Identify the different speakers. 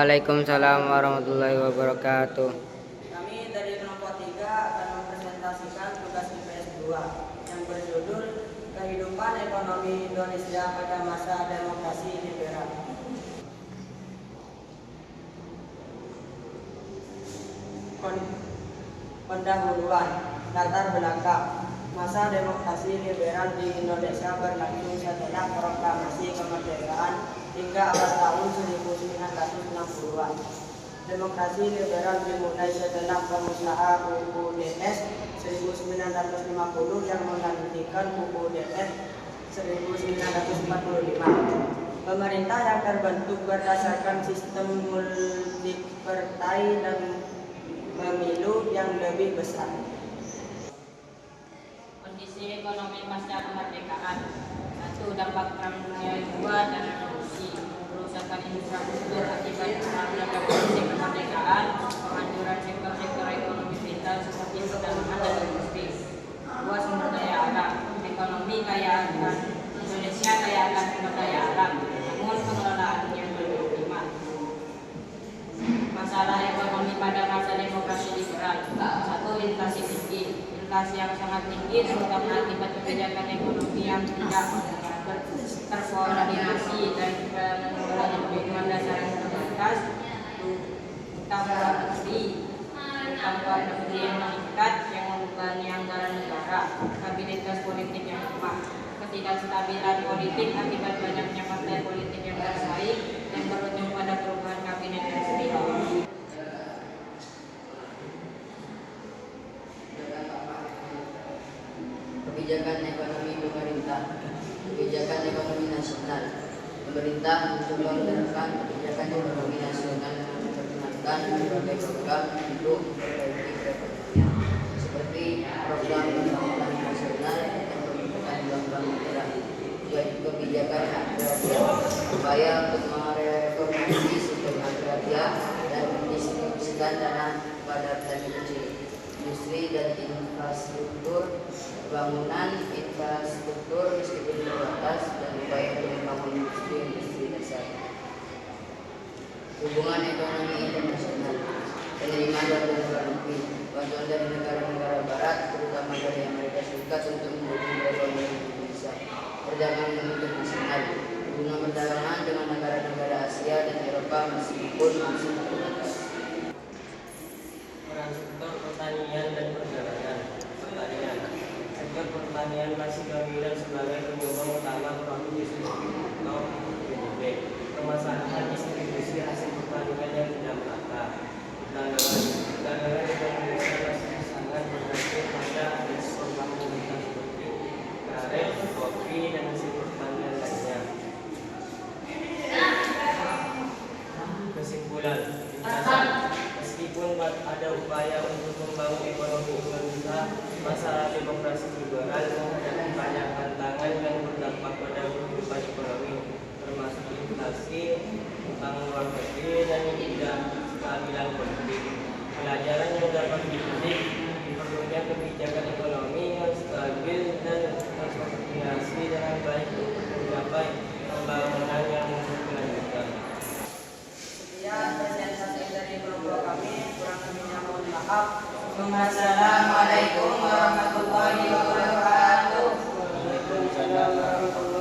Speaker 1: Waalaikumsalam warahmatullahi wabarakatuh.
Speaker 2: Kami dari kelompok 3 akan mempresentasikan tugas IPS 2 yang berjudul Kehidupan Ekonomi Indonesia pada Masa Demokrasi Liberal. Pendahuluan, latar belakang. Masa demokrasi liberal di Indonesia berlangsung setelah proklamasi kemerdekaan hingga awal tahun 1960-an. Demokrasi liberal dimulai setelah pengusaha UUDS 1950 yang menggantikan UUDS 1945. Pemerintah yang terbentuk berdasarkan sistem multipartai dan pemilu yang lebih besar.
Speaker 3: Kondisi ekonomi pasca kemerdekaan. 1. Dampak perang dunia II dan revolusi. Kerusakan infrastruktur akibat perang dan revolusi kemerdekaan, penghancuran sektor-sektor ekonomi vital seperti perdagangan dan industri. 2. Sumber daya alam. Ekonomi kaya akan Indonesia kaya akan sumber daya alam, namun pengelolaannya belum optimal. Masalah ekonomi pada masa demokrasi liberal. 1. Inflasi tinggi. Inflasi yang sangat tinggi terutama akibat kebijakan ekonomi yang tidak terkoordinasi dan kebutuhan dasar yang terbatas. Utang luar negeri yang meningkat yang membebani anggaran negara. Stabilitas politik yang lemah. Ketidakstabilan politik akibat banyaknya partai politik yang bersaing dan berujung pada perubahan kabinet yang sendiri.
Speaker 4: Kebijakan ekonomi pemerintah. Kebijakan ekonomi nasional. Pemerintah mencoba menerapkan kebijakan ekonomi nasional dengan memperkenalkan berbagai program untuk memperbaiki perekonomian, seperti program pembangunan nasional dan pembentukan bank-bank daerah. Yaitu kebijakan agraria, upaya untuk mereformasi sistem agraria dan mendistribusikan dana pada petani kecil, industri dan infrastruktur, pembangunan infrastruktur meskipun terbatas, dan upaya untuk membangun industri dasar. Hubungan ekonomi internasional. Penerimaan bantuan luar negeri. Bantuan dari negara-negara barat, terutama dari Amerika Serikat untuk mendukung perekonomian Indonesia. Perdagangan internasional. Hubungan perdagangan dengan negara-negara Asia dan Eropa meskipun masih terbatas.
Speaker 5: Peran sektor pertanian dan perdagangan. Pertanian. Sektor pertanian masih dominan sebagai penyumbang utama produksi atau PDB. Permasalahan distribusi hasil pertanian yang tidak merata. Perdagangan Indonesia masih sangat bergantung pada ekspor komoditas seperti karet, kopi, dan hasil pertanian lainnya. Kesimpulan. Meskipun ada upaya untuk membangun ekonomi Indonesia, masalah demokrasi liberal menghadapi banyak tantangan yang berdampak pada kehidupan ekonomi, termasuk inflasi, utang luar negeri, dan ketidakstabilan politik. Pelajaran yang dapat dipetik perlunya kebijakan ekonomi yang stabil dan terkoordinasi dengan baik untuk mencapai pembangunan yang berkelanjutan.
Speaker 2: Sekian presentasi dari kelompok kami, kurang lebihnya mohon maaf.
Speaker 3: Wassalamualaikum warahmatullahi wabarakatuh.
Speaker 5: Waalaikumsalam warahmatullahi wabarakatuh.